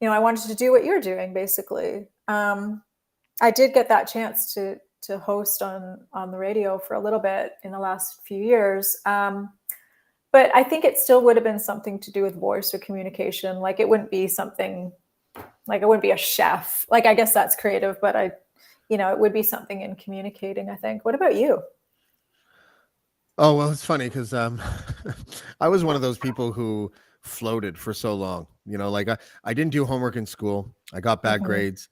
I wanted to do what you're doing, basically. I did get that chance to host on the radio for a little bit in the last few years. But I think it still would have been something to do with voice or communication. Like it wouldn't be something like I wouldn't be a chef. Like I guess that's creative, but it would be something in communicating, I think. What about you? Oh, well, it's funny because I was one of those people who floated for so long. Like I didn't do homework in school. I got bad Mhm. grades.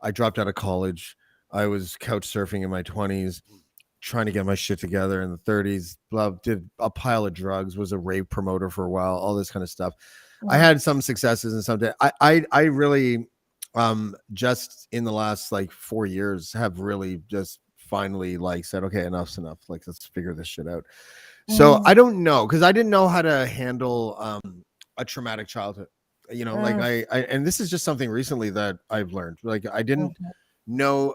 I dropped out of college. I was couch surfing in my 20s, trying to get my shit together in the 30s. Did a pile of drugs, was a rave promoter for a while, all this kind of stuff. I Mm. had some successes and some. I really, just in the last like 4 years, have really just finally like said, okay, enough's enough. Like, let's figure this shit out. So I Mm. don't know, because I didn't know how to handle a traumatic childhood. Like Mm. and this is just something recently that I've learned. Like I didn't Mhm. know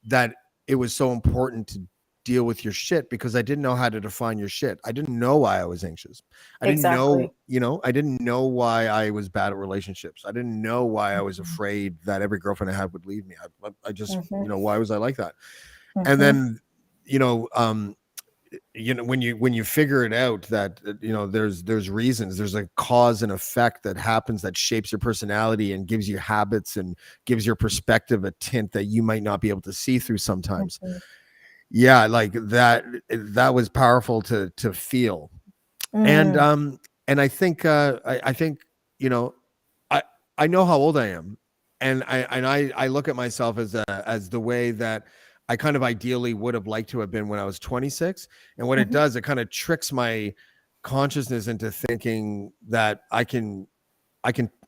that it was so important to deal with your shit, because I didn't know how to define your shit. I didn't know why I was anxious. I didn't know, Exactly. I didn't know why I was bad at relationships. I didn't know why I was Mhm. afraid that every girlfriend I had would leave me. I just, Mhm. why was I like that? And Mhm. then, you know, um, when you figure it out that there's reasons, there's a cause and effect that happens that shapes your personality and gives you habits and gives your perspective a tint that you might not be able to see through sometimes. Mhm. Yeah, like that was powerful to feel. and Mm. um and I think you know i I know how old I am, and I look at myself as the way that I kind of ideally would have liked to have been when I was 26. And what it Mhm. does, it kind of tricks my consciousness into thinking that I can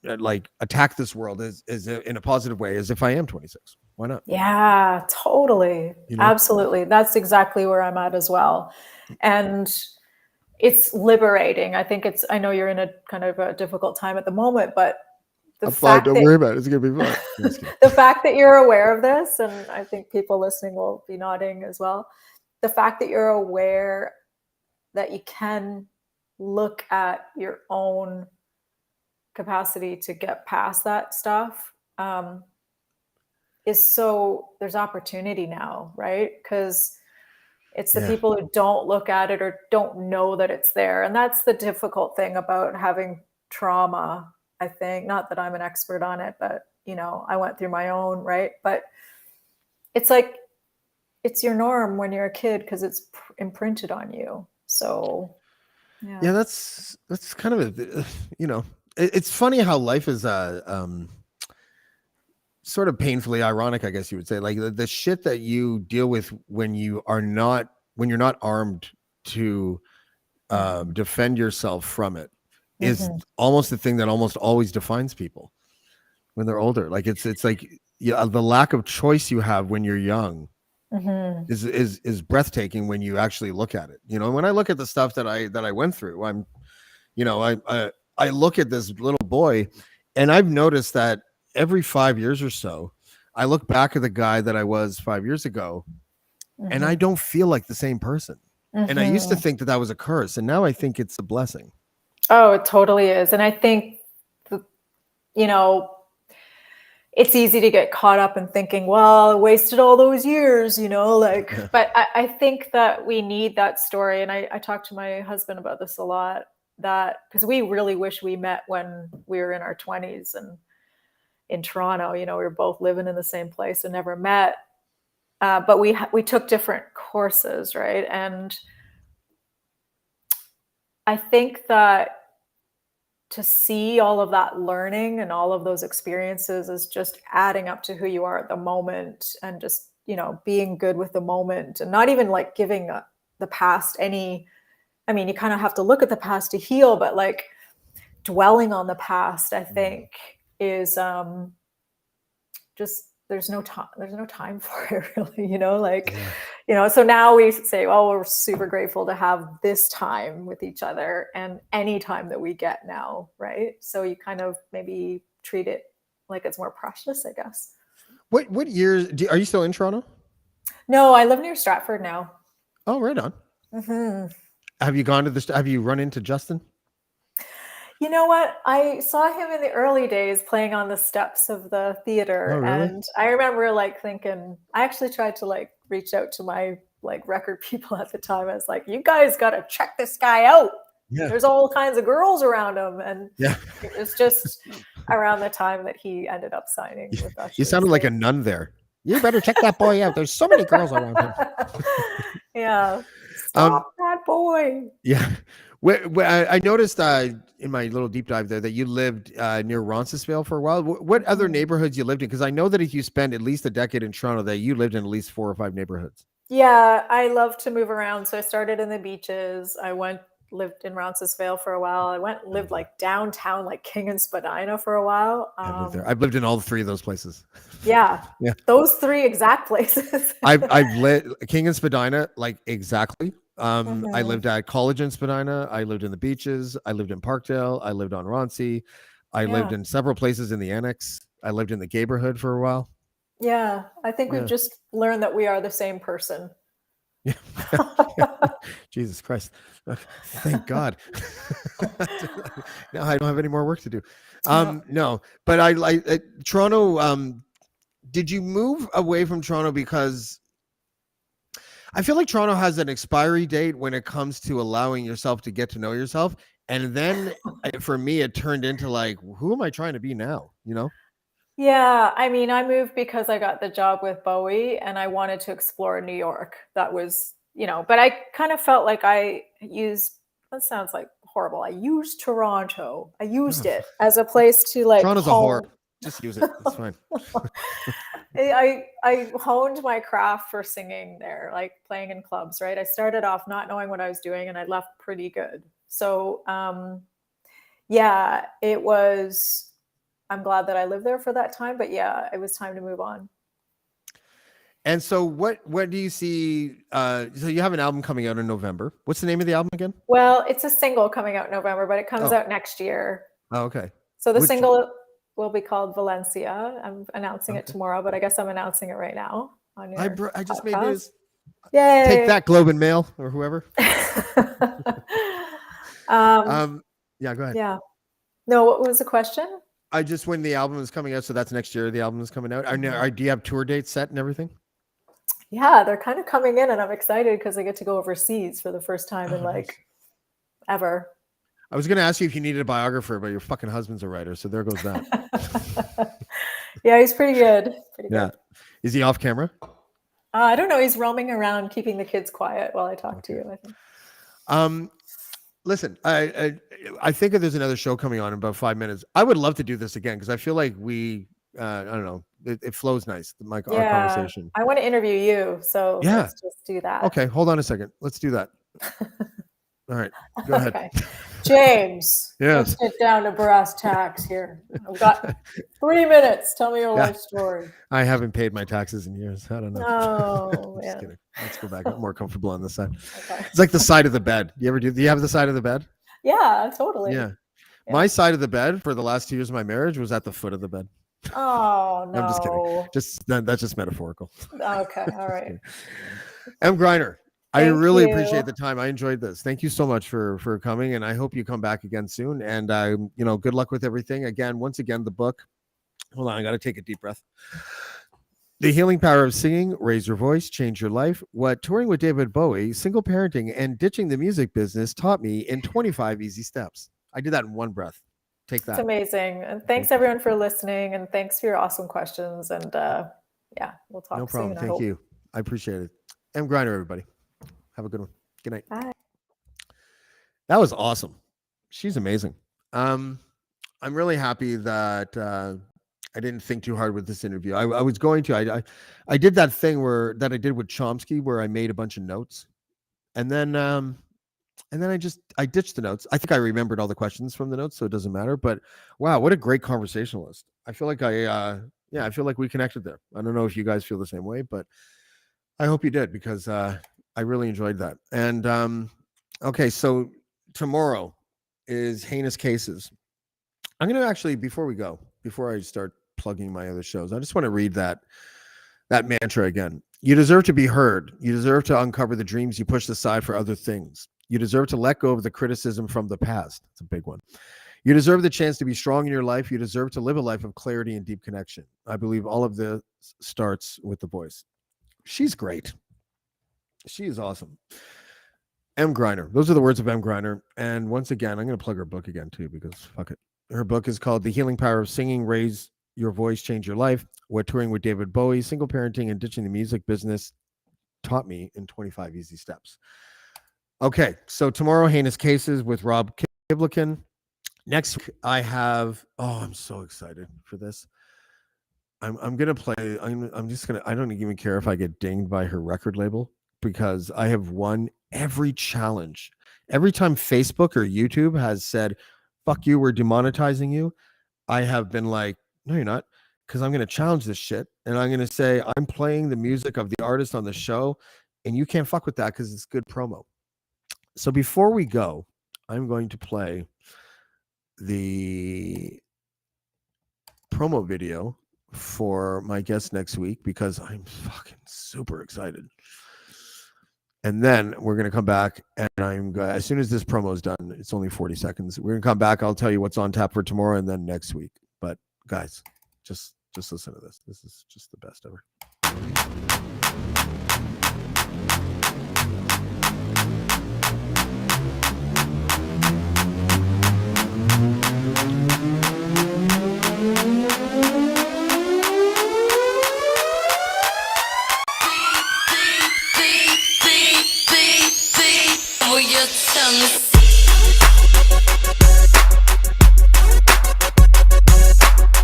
like attack this world in a positive way, as if I am 26. Why not? Yeah, totally. you know Absolutely. That's exactly where I'm at as well. And it's liberating. I know you're in a kind of a difficult time at the moment, but the I'm fine, fact don't that worry about it, it's gonna be fine. I'm just kidding. the fact that you're aware of this, and I think people listening will be nodding as well, the fact that you're aware that you can look at your own capacity to get past that stuff, is so there's opportunity now, right? Because it's the Yeah. people who don't look at it or don't know that it's there. And that's the difficult thing about having trauma, I think. Not that I'm an expert on it, but I went through my own, right? But it's like it's your norm when you're a kid because it's imprinted on you. So Yeah, that's kind of it's funny how life is sort of painfully ironic, I guess you would say. Like the shit that you deal with when you're not armed to defend yourself from it is almost the thing that almost always defines people when they're older. Like it's like the lack of choice you have when you're young is breathtaking when you actually look at it. When I look at the stuff that I went through, I look at this little boy, and I've noticed that every 5 years or so, I look back at the guy that I was 5 years ago, and I don't feel like the same person. And I used to think that was a curse, and now I think it's a blessing. Oh, it totally is. And I think, it's easy to get caught up in thinking, well, I wasted all those years, but I think that we need that story. And I talk to my husband about this a lot, that because we really wish we met when we were in our 20s and in Toronto, we were both living in the same place and never met. But we took different courses, right? And I think that to see all of that learning and all of those experiences is just adding up to who you are at the moment, and just, being good with the moment, and not even like giving the past any, you kind of have to look at the past to heal, but like dwelling on the past, I think is just there's no time for it really, so now we say, oh, we're super grateful to have this time with each other and any time that we get now, right? So you kind of maybe treat it like it's more precious, I guess. What years are you still in Toronto? No, I live near Stratford now. Oh, right on. Have you have you run into Justin? You know what? I saw him in the early days playing on the steps of the theater. Oh, really? And I remember like thinking, I actually tried to like reach out to my like record people at the time. I was like, you guys got to check this guy out. Yeah. There's all kinds of girls around him. And yeah, it was just around the time that he ended up signing with us. You sounded like a nun there. You better check that boy out. There's so many girls around him. Yeah. Stop that boy. Yeah. I noticed in my little deep dive there that you lived near Roncesvalles for a while. What other neighborhoods you lived in? Because I know that if you spend at least a decade in Toronto, that you lived in at least 4 or 5 neighborhoods. Yeah, I love to move around. So I started in the beaches. I lived in Roncesvalles for a while. I lived like downtown, like King and Spadina for a while. I've lived there. I've lived in all 3 of those places. Yeah. Yeah. Those 3 exact places. I've lived King and Spadina, like exactly. I lived at College in Spadina. I lived in the beaches. I lived in Parkdale. I lived on Roncy. I lived in several places in the annex. I lived in the neighborhood for a while. Yeah. I think we've just learned that we are the same person. Yeah. Jesus Christ. Thank God. Now I don't have any more work to do. No, but I Toronto. Did you move away from Toronto because I feel like Toronto has an expiry date when it comes to allowing yourself to get to know yourself. And then for me, it turned into like, who am I trying to be now? Yeah. I moved because I got the job with Bowie and I wanted to explore New York. That was, but I kind of felt like that sounds like horrible. I used Toronto. I used it as a place to like. Toronto's a whore. Just use it. It's fine. I honed my craft for singing there, like playing in clubs, right? I started off not knowing what I was doing and I left pretty good. So, it was, I'm glad that I lived there for that time, but yeah, it was time to move on. And so what do you see? So you have an album coming out in November. What's the name of the album again? Well, it's a single coming out in November, but it comes out next year. Oh, okay. So the single will be called Valencia. I'm announcing it tomorrow, but I guess I'm announcing it right now on your I just made news. Yay! Take that, Globe and Mail or whoever. Yeah, go ahead. Yeah. No, what was the question? I just when the album is coming out, so that's next year. The album is coming out. Do you have tour dates set and everything? Yeah, they're kind of coming in, and I'm excited because I get to go overseas for the first time in Nice. ever. I was going to ask you if you needed a biographer, but your fucking husband's a writer, so there goes that. Yeah, he's pretty good. Yeah. Is he off camera? I don't know. He's roaming around, keeping the kids quiet while I talk to you, I think. Listen, I think there's another show coming on in about 5 minutes. I would love to do this again because I feel like I don't know, it flows nice. Our conversation. I want to interview you, so let's just do that. Okay, hold on a second. Let's do that. All right, go ahead. Okay. James, yes. Let's get down to brass tacks here. I've got 3 minutes. Tell me your life story. I haven't paid my taxes in years. I don't know. Oh, Just kidding. Let's go back. I'm more comfortable on this side. Okay. It's like the side of the bed. Do you have the side of the bed? Yeah, totally. Yeah. My side of the bed for the last 2 years of my marriage was at the foot of the bed. Oh, no. I'm just kidding. That's just metaphorical. Okay. All right. Emm Gryner. I really appreciate the time. I enjoyed this. Thank you so much for coming, and I hope you come back again soon. And good luck with everything. Once again, the book. Hold on, I got to take a deep breath. The Healing Power of Singing, Raise Your Voice, Change Your Life. What touring with David Bowie, single parenting, and ditching the music business taught me in 25 easy steps. I did that in one breath. Take that. It's amazing. And thanks everyone for listening, and thanks for your awesome questions. And we'll talk soon. No problem. Thank you. I appreciate it. Emm Gryner, everybody. Have a good one. Good night. Bye. That was awesome. She's amazing. I'm really happy that I didn't think too hard with this interview. I was going to. I did that thing that I did with Chomsky where I made a bunch of notes, and then I ditched the notes. I think I remembered all the questions from the notes, so it doesn't matter. But wow, what a great conversationalist. I feel like I feel like we connected there. I don't know if you guys feel the same way, but I hope you did because I really enjoyed that. And okay, so tomorrow is Heinous Cases. I'm going to actually, before I start plugging my other shows, I just want to read that mantra again. You deserve to be heard. You deserve to uncover the dreams you pushed aside for other things. You deserve to let go of the criticism from the past. It's a big one. You deserve the chance to be strong in your life. You deserve to live a life of clarity and deep connection. I believe all of this starts with the voice. She's great. She is awesome. Emm Gryner. Those are the words of Emm Gryner. And once again, I'm going to plug her book again too, because fuck it. Her book is called The Healing Power of Singing, Raise Your Voice, Change Your Life. What touring with David Bowie, single parenting, and ditching the music business taught me in 25 easy steps. Okay, so tomorrow, Heinous Cases with Rob Kiblikin. Next week, I have. Oh, I'm so excited for this. I'm gonna play. I'm just gonna. I don't even care if I get dinged by her record label because I have won every challenge. Every time Facebook or YouTube has said, "Fuck you, we're demonetizing you," I have been like, "No, you're not," because I'm gonna challenge this shit and I'm gonna say I'm playing the music of the artist on the show, and you can't fuck with that because it's good promo. So before we go, I'm going to play the promo video for my guest next week because I'm fucking super excited. And then we're going to come back and as soon as this promo is done, it's only 40 seconds. We're going to come back. I'll tell you what's on tap for tomorrow and then next week. But guys, just listen to this. This is just the best ever.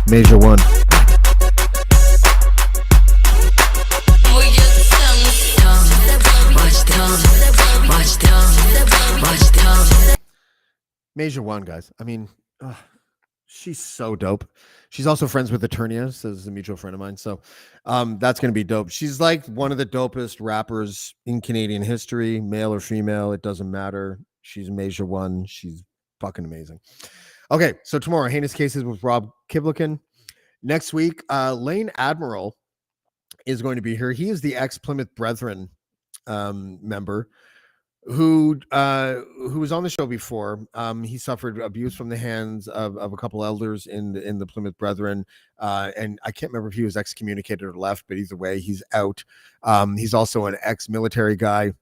Major one. Major one, guys. I mean, she's so dope. She's also friends with Eternia, says a mutual friend of mine. So that's going to be dope. She's like one of the dopest rappers in Canadian history, male or female. It doesn't matter. She's a major one. She's fucking amazing. Okay, so tomorrow, Heinous Cases with Rob Kiblikin. Next week, Lane Admiral is going to be here. He is the ex-Plymouth Brethren member who was on the show before. He suffered abuse from the hands of a couple elders in the Plymouth Brethren, and I can't remember if he was excommunicated or left, but either way, he's out. He's also an ex-military guy,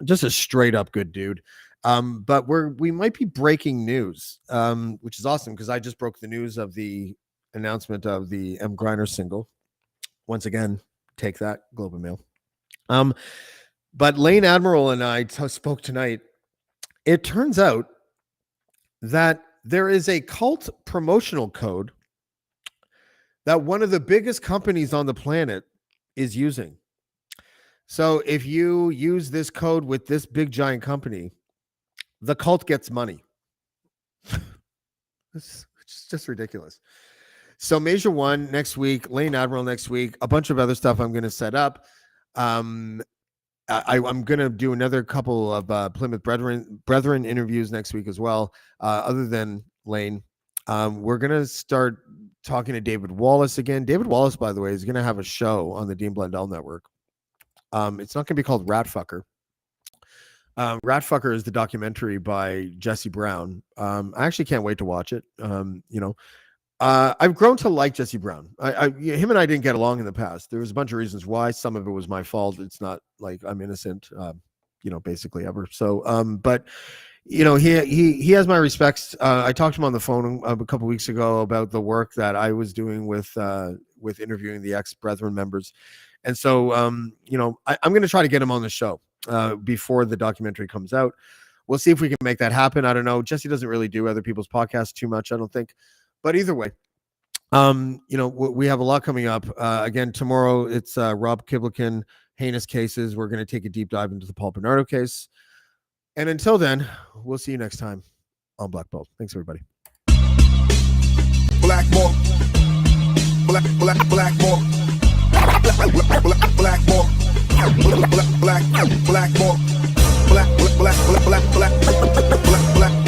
just a straight up good dude. But we might be breaking news, which is awesome because I just broke the news of the announcement of the Emm Gryner single. Once again, take that, Globe and Mail. But Lane Admiral and I spoke tonight. It turns out that there is a cult promotional code that one of the biggest companies on the planet is using. So if you use this code with this big giant company, the cult gets money. It's just ridiculous. So Measure One next week, Lane Admiral next week, a bunch of other stuff I'm going to set up. I'm going to do another couple of Plymouth Brethren interviews next week as well. Other than Lane, we're going to start talking to David Wallace again. David Wallace, by the way, is going to have a show on the Dean Blundell Network. It's not going to be called Ratfucker. Ratfucker is the documentary by Jesse Brown. I actually can't wait to watch it. I've grown to like Jesse Brown. Him and I didn't get along in the past. There was a bunch of reasons why. Some of it was my fault. It's not like I'm innocent, basically ever. So, but he has my respects. I talked to him on the phone a couple weeks ago about the work that I was doing with interviewing the ex-Brethren members. And so, I'm going to try to get him on the show before the documentary comes out. We'll see if we can make that happen. I don't know. Jesse doesn't really do other people's podcasts too much, I don't think. But either way, we have a lot coming up. Again, tomorrow it's Rob Kiblikin, heinous cases. We're going to take a deep dive into the Paul Bernardo case. And until then, we'll see you next time on Blackballed. Thanks, everybody. Blackballed. Blackballed. Blackballed. Blackballed. Blackballed.